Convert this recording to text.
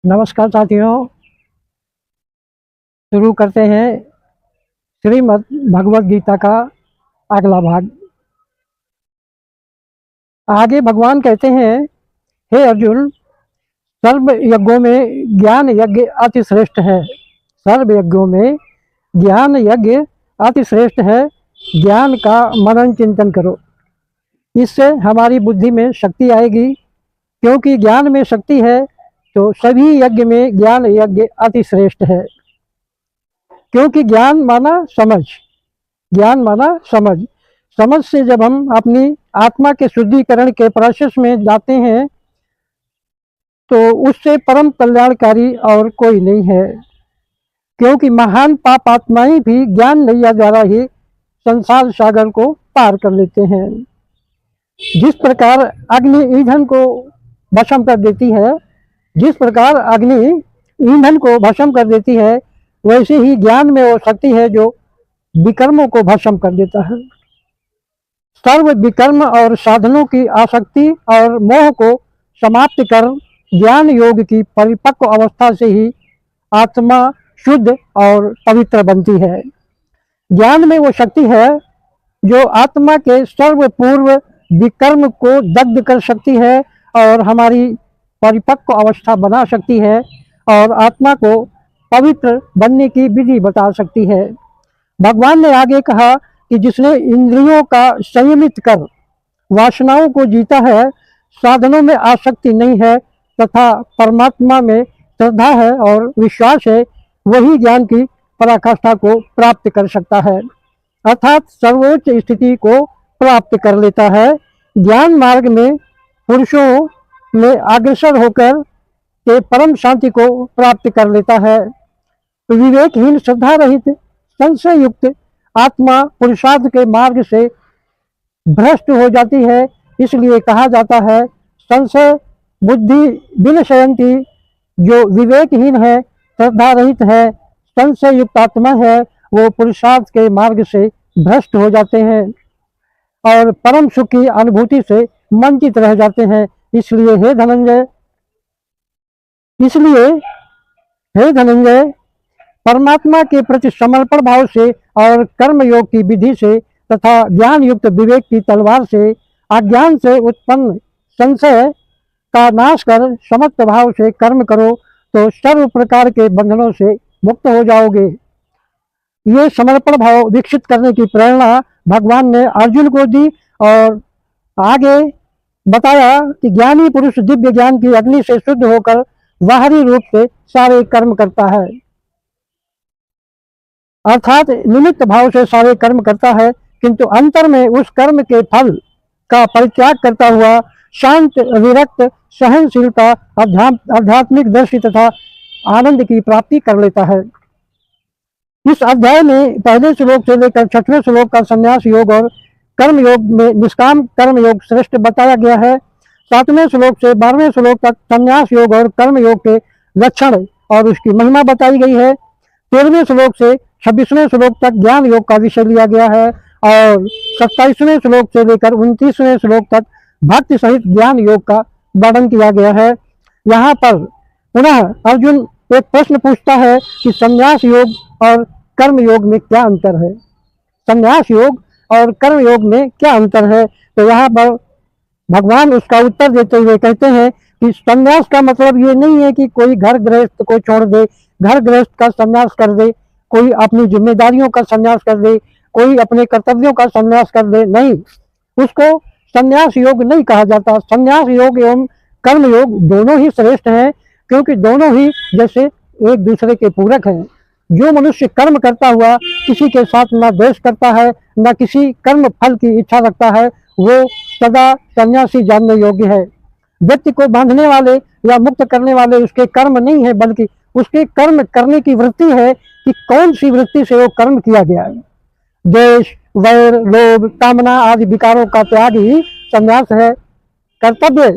नमस्कार साथियों, शुरू करते हैं श्रीमद् भगवद गीता का अगला भाग। आगे भगवान कहते हैं, हे अर्जुन, सर्व यज्ञों में ज्ञान यज्ञ अति श्रेष्ठ है। सर्व यज्ञों में ज्ञान यज्ञ अति श्रेष्ठ है। ज्ञान का मनन चिंतन करो, इससे हमारी बुद्धि में शक्ति आएगी। क्योंकि ज्ञान में शक्ति है तो सभी यज्ञ में ज्ञान यज्ञ अति श्रेष्ठ है। क्योंकि ज्ञान माना समझ, ज्ञान माना समझ। समझ से जब हम अपनी आत्मा के शुद्धिकरण के प्रोसेस में जाते हैं तो उससे परम कल्याणकारी और कोई नहीं है। क्योंकि महान पाप आत्माएं भी ज्ञान नैया द्वारा ही संसार सागर को पार कर लेते हैं। जिस प्रकार अग्नि ईंधन को भस्म कर देती है, जिस प्रकार अग्नि ईंधन को भस्म कर देती है, वैसे ही ज्ञान में वो शक्ति है जो विकर्मों को भस्म कर देता है। सर्व विकर्म और साधनों की आसक्ति और मोह को समाप्त कर ज्ञान योग की परिपक्व अवस्था से ही आत्मा शुद्ध और पवित्र बनती है। ज्ञान में वो शक्ति है जो आत्मा के सर्वपूर्व विकर्म को दग्ध कर सकती है और हमारी परिपक्व अवस्था बना सकती है और आत्मा को पवित्र बनने की विधि बता सकती है। भगवान ने आगे कहा कि जिसने इंद्रियों का संयमित कर वासनाओं को जीता है, साधनों में आसक्ति नहीं है तथा परमात्मा में श्रद्धा है और विश्वास है, वही ज्ञान की पराकाष्ठा को प्राप्त कर सकता है, अर्थात सर्वोच्च स्थिति को प्राप्त कर लेता है। ज्ञान मार्ग में पुरुषों में अग्रसर होकर के परम शांति को प्राप्त कर लेता है। विवेकहीन, श्रद्धा रहित, संशय युक्त आत्मा पुरुषार्थ के मार्ग से भ्रष्ट हो जाती है। इसलिए कहा जाता है, संशय बुद्धि विनशयंती, जो विवेकहीन है, श्रद्धा रहित है, संशय युक्त आत्मा है, वो पुरुषार्थ के मार्ग से भ्रष्ट हो जाते हैं और परम सुख की अनुभूति से वंचित रह जाते हैं। इसलिए हे धनंजय, परमात्मा के प्रति समर्पण भाव से और कर्म योग की विधि से तथा ज्ञान युक्त विवेक की तलवार से अज्ञान से उत्पन्न संशय का नाश कर समस्त भाव से कर्म करो तो सर्व प्रकार के बंधनों से मुक्त हो जाओगे। ये समर्पण भाव विकसित करने की प्रेरणा भगवान ने अर्जुन को दी और आगे बताया कि ज्ञानी पुरुष दिव्य ज्ञान की अग्नि से शुद्ध होकर बाहरी रूप से सारे कर्म करता है, अर्थात निमित्त भाव से सारे कर्म करता है, किंतु अंतर में उस कर्म के फल का परित्याग करता हुआ शांत, विरक्त, सहनशीलता, आध्यात्मिक दृष्टि तथा आनंद की प्राप्ति कर लेता है। इस अध्याय में पहले श्लोक से लेकर 6वें श्लोक का संन्यास योग और कर्म योग में निष्काम कर्म योग श्रेष्ठ बताया गया है। 7वें श्लोक से 12वें श्लोक तक संन्यास योग और कर्म योग के लक्षण और उसकी महिमा बताई गई है। 13वें श्लोक से 26वें श्लोक तक ज्ञान योग का विषय लिया गया है और 27वें श्लोक से लेकर 29वें श्लोक तक भक्ति सहित ज्ञान योग का वर्णन किया गया है। यहाँ पर पुनः अर्जुन एक प्रश्न पूछता है कि संन्यास योग और कर्म योग में क्या अंतर है। संन्यास योग और कर्म योग में क्या अंतर है, तो यहाँ पर भगवान उसका उत्तर देते हुए कहते हैं कि संन्यास का मतलब ये नहीं है कि कोई घर गृहस्थ को छोड़ दे, घर गृहस्थ का संन्यास कर दे, कोई अपनी जिम्मेदारियों का संन्यास कर दे, कोई अपने कर्तव्यों का संन्यास कर दे, नहीं, उसको संन्यास योग नहीं कहा जाता। संन्यास योग एवं कर्म योग दोनों ही श्रेष्ठ हैं, क्योंकि दोनों ही जैसे एक दूसरे के पूरक हैं। जो मनुष्य कर्म करता हुआ किसी के साथ न द्वेष करता है, न किसी कर्म फल की इच्छा रखता है, वो सदा सन्यासी जानने योग्य है। व्यक्ति को बांधने वाले या मुक्त करने वाले उसके कर्म नहीं है, बल्कि उसके कर्म करने की वृत्ति है कि कौन सी वृत्ति से वो कर्म किया गया है। द्वेष, वैर, लोभ, कामना आदि विकारों का त्याग ही संन्यास है। कर्तव्य